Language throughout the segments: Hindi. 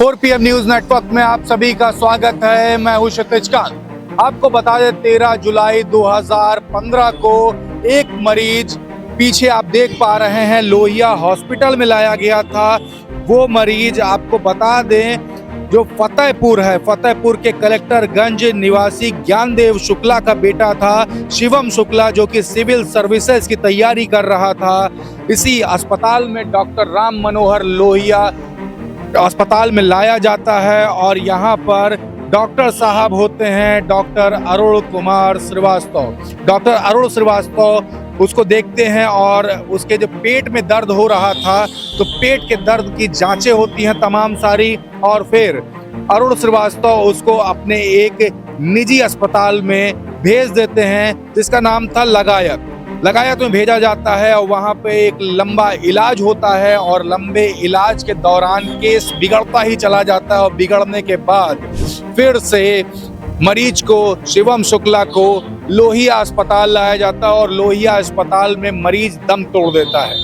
4 PM न्यूज नेटवर्क में आप सभी का स्वागत है। मैं हूं क्षितिज कांत। आपको बता दें 13 जुलाई 2015 को एक मरीज पीछे आप देख पा रहे हैं लोहिया हॉस्पिटल में लाया गया था। वो मरीज आपको बता दें जो फतेहपुर है, फतेहपुर के कलेक्टरगंज निवासी ज्ञानदेव शुक्ला का बेटा था, शिवम शुक्ला, जो कि सिविल सर्विसेज की तैयारी कर रहा था। इसी अस्पताल में डॉक्टर राम मनोहर लोहिया अस्पताल में लाया जाता है और यहाँ पर डॉक्टर साहब होते हैं डॉक्टर अरुण कुमार श्रीवास्तव। डॉक्टर अरुण श्रीवास्तव उसको देखते हैं और उसके जो पेट में दर्द हो रहा था तो पेट के दर्द की जांचें होती हैं तमाम सारी, और फिर अरुण श्रीवास्तव उसको अपने एक निजी अस्पताल में भेज देते हैं जिसका नाम था लगायत में भेजा जाता है। और वहाँ पे एक लंबा इलाज होता है और लंबे इलाज के दौरान केस बिगड़ता ही चला जाता है और बिगड़ने के बाद फिर से मरीज को, शिवम शुक्ला को लोहिया अस्पताल लाया जाता है और लोहिया अस्पताल में मरीज दम तोड़ देता है।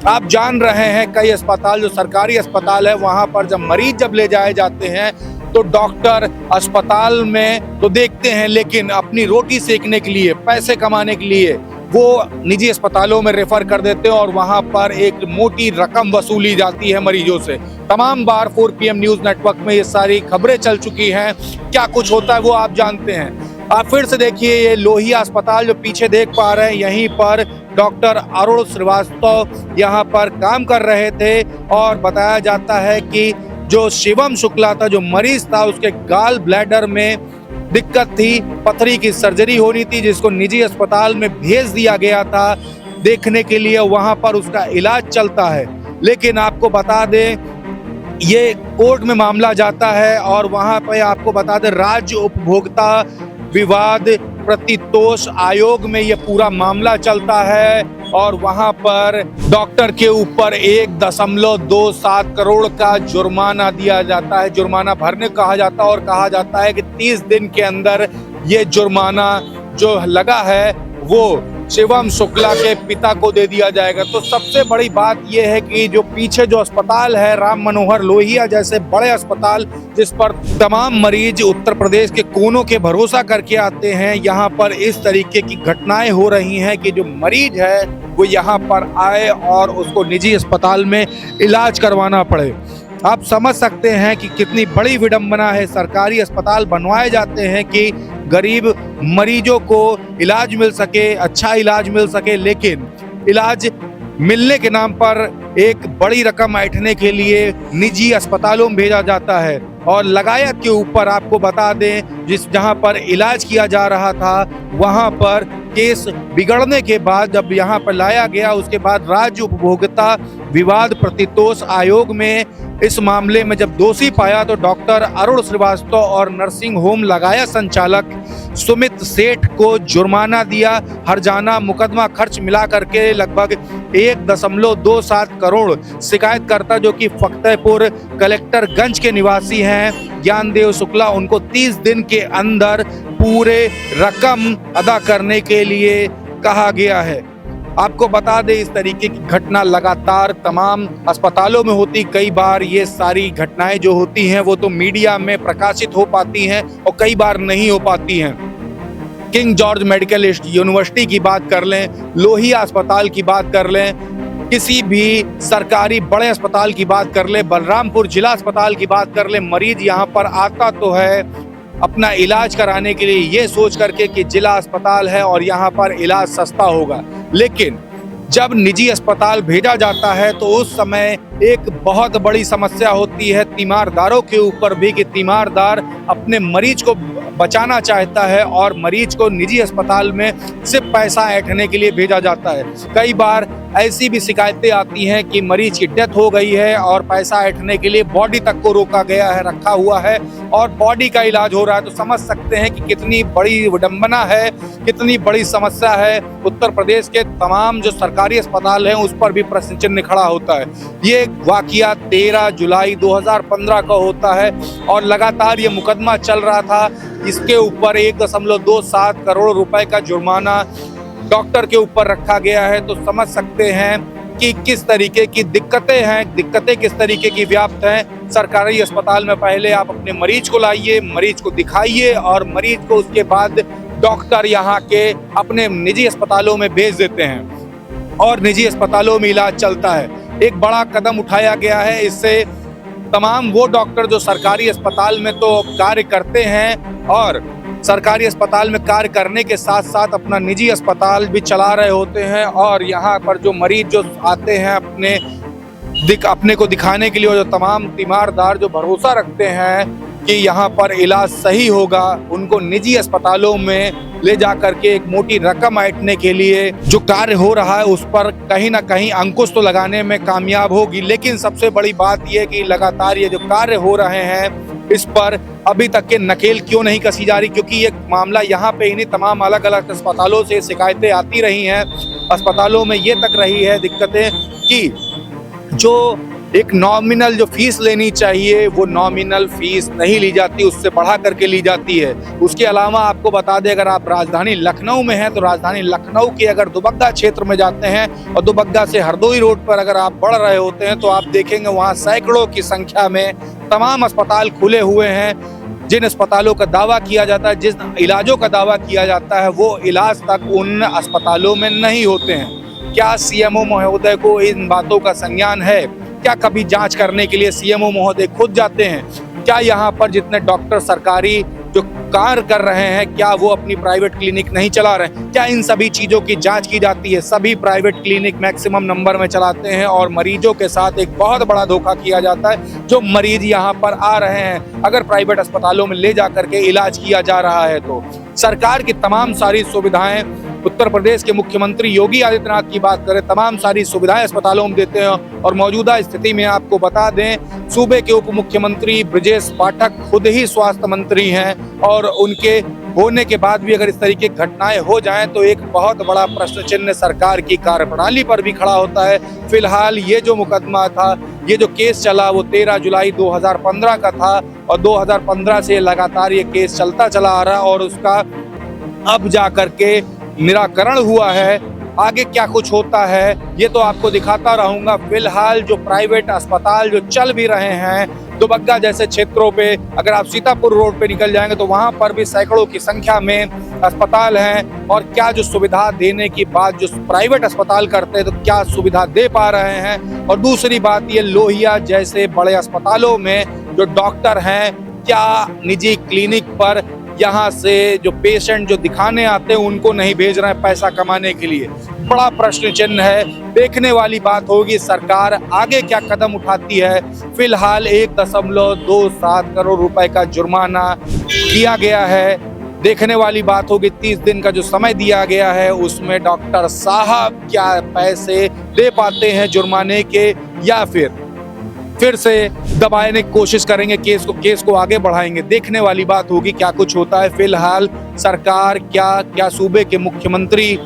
आप जान रहे हैं कई अस्पताल जो सरकारी अस्पताल है वहाँ पर जब मरीज ले जाए जाते हैं तो डॉक्टर अस्पताल में तो देखते हैं, लेकिन अपनी रोटी सेकने के लिए, पैसे कमाने के लिए वो निजी अस्पतालों में रेफर कर देते हैं और वहां पर एक मोटी रकम वसूली जाती है मरीजों से। तमाम बार 4 PM न्यूज नेटवर्क में ये सारी खबरें चल चुकी हैं। क्या कुछ होता है वो आप जानते हैं। आप फिर से देखिए ये लोहिया अस्पताल जो पीछे देख पा रहे हैं, यहीं पर डॉक्टर अरुण श्रीवास्तव यहाँ पर काम कर रहे थे और बताया जाता है कि जो शिवम शुक्ला था, जो मरीज था, उसके गाल ब्लैडर में दिक्कत थी, पथरी की सर्जरी होनी थी जिसको निजी अस्पताल में भेज दिया गया था देखने के लिए। वहां पर उसका इलाज चलता है, लेकिन आपको बता दें ये कोर्ट में मामला जाता है और वहां पे आपको बता दें राज्य उपभोक्ता विवाद प्रतितोष आयोग में ये पूरा मामला चलता है और वहां पर डॉक्टर के ऊपर 1.27 करोड़ का जुर्माना दिया जाता है। जुर्माना भरने कहा जाता है और कहा जाता है कि 30 दिन के अंदर ये जुर्माना जो लगा है वो शिवम शुक्ला के पिता को दे दिया जाएगा। तो सबसे बड़ी बात यह है कि जो पीछे जो अस्पताल है राम मनोहर लोहिया जैसे बड़े अस्पताल जिस पर तमाम मरीज उत्तर प्रदेश के कोनों के भरोसा करके आते हैं, यहाँ पर इस तरीके की घटनाएं हो रही हैं कि जो मरीज है वो यहाँ पर आए और उसको निजी अस्पताल में इलाज करवाना पड़े। आप समझ सकते हैं कि कितनी बड़ी विडंबना है। सरकारी अस्पताल बनवाए जाते हैं कि गरीब मरीजों को इलाज मिल सके, अच्छा इलाज मिल सके, लेकिन इलाज मिलने के नाम पर एक बड़ी रकम ऐंठने के लिए निजी अस्पतालों में भेजा जाता है। और लगायत के ऊपर आपको बता दें जहां पर इलाज किया जा रहा था वहां पर केस बिगड़ने के बाद जब यहाँ पर लाया गया उसके बाद राज्य उपभोक्ता विवाद प्रतितोष आयोग में इस मामले में जब दोषी पाया तो डॉक्टर अरुण श्रीवास्तव और नर्सिंग होम लगाया संचालक सुमित सेठ को जुर्माना दिया। हर्जाना मुकदमा खर्च मिला करके लगभग 1.27 करोड़। शिकायतकर्ता जो कि फतेहपुर कलेक्टरगंज के निवासी हैं ज्ञानदेव शुक्ला, उनको 30 दिन के अंदर पूरे रकम अदा करने के लिए कहा गया है। आपको बता दें इस तरीके की घटना लगातार तमाम अस्पतालों में होती। कई बार ये सारी घटनाएं जो होती हैं वो तो मीडिया में प्रकाशित हो पाती हैं और कई बार नहीं हो पाती हैं। किंग जॉर्ज मेडिकल यूनिवर्सिटी की बात कर लें, लोहिया अस्पताल की बात कर लें, किसी भी सरकारी बड़े अस्पताल की बात कर ले, बलरामपुर जिला अस्पताल की बात कर ले, मरीज यहाँ पर आता तो है अपना इलाज कराने के लिए ये सोच करके कि जिला अस्पताल है और यहाँ पर इलाज सस्ता होगा, लेकिन जब निजी अस्पताल भेजा जाता है तो उस समय एक बहुत बड़ी समस्या होती है तीमारदारों के ऊपर भी कि तीमारदार अपने मरीज को बचाना चाहता है और मरीज को निजी अस्पताल में सिर्फ पैसा ऐंठने के लिए भेजा जाता है। कई बार ऐसी भी शिकायतें आती हैं कि मरीज की डेथ हो गई है और पैसा ऐंठने के लिए बॉडी तक को रोका गया है, रखा हुआ है और बॉडी का इलाज हो रहा है। तो समझ सकते हैं कि कितनी बड़ी विडंबना है, कितनी बड़ी समस्या है। उत्तर प्रदेश के तमाम जो सरकारी अस्पताल हैं उस पर भी प्रश्न चिन्ह खड़ा होता है। ये वाकया 13 जुलाई 2015 का होता है और लगातार ये मुकदमा चल रहा था। इसके ऊपर 1.27 करोड़ रुपए का जुर्माना डॉक्टर के ऊपर रखा गया है। तो समझ सकते हैं कि किस तरीके की दिक्कतें हैं, दिक्कतें किस तरीके की व्याप्त हैं। सरकारी अस्पताल में पहले आप अपने मरीज को लाइए, मरीज को दिखाइए और मरीज को उसके बाद डॉक्टर यहाँ के अपने निजी अस्पतालों में भेज देते हैं और निजी अस्पतालों में इलाज चलता है। एक बड़ा कदम उठाया गया है। इससे तमाम वो डॉक्टर जो सरकारी अस्पताल में तो कार्य करते हैं और सरकारी अस्पताल में कार्य करने के साथ साथ अपना निजी अस्पताल भी चला रहे होते हैं और यहाँ पर जो मरीज जो आते हैं अपने को दिखाने के लिए, और जो तमाम तीमारदार जो भरोसा रखते हैं कि यहाँ पर इलाज सही होगा, उनको निजी अस्पतालों में ले जा करके एक मोटी रकम ऐंठने के लिए जो कार्य हो रहा है उस पर कहीं ना कहीं अंकुश तो लगाने में कामयाब होगी। लेकिन सबसे बड़ी बात यह कि लगातार ये जो कार्य हो रहे हैं इस पर अभी तक के नकेल क्यों नहीं कसी जा रही, क्योंकि ये मामला यहाँ पे ही नहीं, तमाम अलग अलग अस्पतालों से शिकायतें आती रही हैं। अस्पतालों में ये तक रही है दिक्कतें कि जो एक नॉमिनल जो फीस लेनी चाहिए वो नॉमिनल फीस नहीं ली जाती, उससे बढ़ा करके ली जाती है। उसके अलावा आपको बता दें, अगर आप राजधानी लखनऊ में हैं तो राजधानी लखनऊ के अगर दुबग्गा क्षेत्र में जाते हैं और दुबग्गा से हरदोई रोड पर अगर आप बढ़ रहे होते हैं तो आप देखेंगे वहाँ सैकड़ों की संख्या में तमाम अस्पताल खुले हुए हैं। जिन अस्पतालों का दावा किया जाता है, जिन इलाजों का दावा किया जाता है, वो इलाज तक उन अस्पतालों में नहीं होते हैं। क्या सीएमओ महोदय को इन बातों का संज्ञान है? क्या कभी जांच करने के लिए सीएमओ महोदय खुद जाते हैं? क्या यहाँ पर जितने डॉक्टर सरकारी जो कार्य कर रहे हैं, क्या वो अपनी प्राइवेट क्लिनिक नहीं चला रहे हैं? क्या इन सभी चीज़ों की जांच की जाती है? सभी प्राइवेट क्लिनिक मैक्सिमम नंबर में चलाते हैं और मरीजों के साथ एक बहुत बड़ा धोखा किया जाता है। जो मरीज यहाँ पर आ रहे हैं, अगर प्राइवेट अस्पतालों में ले जा करके इलाज किया जा रहा है तो सरकार की तमाम सारी सुविधाएं, उत्तर प्रदेश के मुख्यमंत्री योगी आदित्यनाथ की बात करें, तमाम सारी सुविधाएं अस्पतालों में देते हैं। और मौजूदा स्थिति में आपको बता दें, सूबे के उप मुख्यमंत्री ब्रजेश पाठक खुद ही स्वास्थ्य मंत्री हैं और उनके होने के बाद भी अगर इस तरीके की घटनाएं हो जाएं तो एक बहुत बड़ा प्रश्न चिन्ह सरकार की कार्यप्रणाली पर भी खड़ा होता है। फिलहाल ये जो मुकदमा था, ये जो केस चला, वो 13 जुलाई 2015 का था और 2015 से लगातार ये केस चलता चला आ रहा और उसका अब जा करके निराकरण हुआ है। आगे क्या कुछ होता है ये तो आपको दिखाता रहूंगा। फिलहाल जो प्राइवेट अस्पताल जो चल भी रहे हैं दुबग्गा जैसे क्षेत्रों पे, अगर आप सीतापुर रोड पे निकल जाएंगे तो वहां पर भी सैकड़ों की संख्या में अस्पताल हैं और क्या जो सुविधा देने की बात जो प्राइवेट अस्पताल करते हैं तो क्या सुविधा दे पा रहे हैं। और दूसरी बात ये, लोहिया जैसे बड़े अस्पतालों में जो डॉक्टर हैं, क्या निजी क्लिनिक पर यहाँ से जो पेशेंट जो दिखाने आते हैं उनको नहीं भेज रहे हैं पैसा कमाने के लिए? बड़ा प्रश्न चिन्ह है। देखने वाली बात होगी सरकार आगे क्या कदम उठाती है। फिलहाल 1.27 करोड़ रुपए का जुर्माना किया गया है। देखने वाली बात होगी 30 दिन का जो समय दिया गया है उसमें डॉक्टर साहब क्या पैसे दे पाते हैं जुर्माने के, या फिर से दबाने की कोशिश करेंगे, केस को आगे बढ़ाएंगे। देखने वाली बात होगी क्या कुछ होता है। फिलहाल सरकार क्या सूबे के मुख्यमंत्री,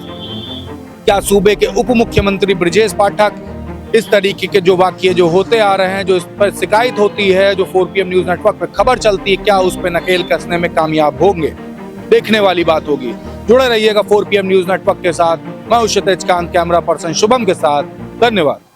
क्या सूबे के उप मुख्यमंत्री ब्रजेश पाठक इस तरीके के जो वाक्य जो होते आ रहे हैं, जो इस पर शिकायत होती है, जो 4PM न्यूज नेटवर्क पर खबर चलती है, क्या उस पर नकेल कसने में कामयाब होंगे? देखने वाली बात होगी। जुड़े रहिएगा 4PM न्यूज नेटवर्क के साथ। मैं क्षितिज कांत, कैमरा पर्सन शुभम के साथ। धन्यवाद।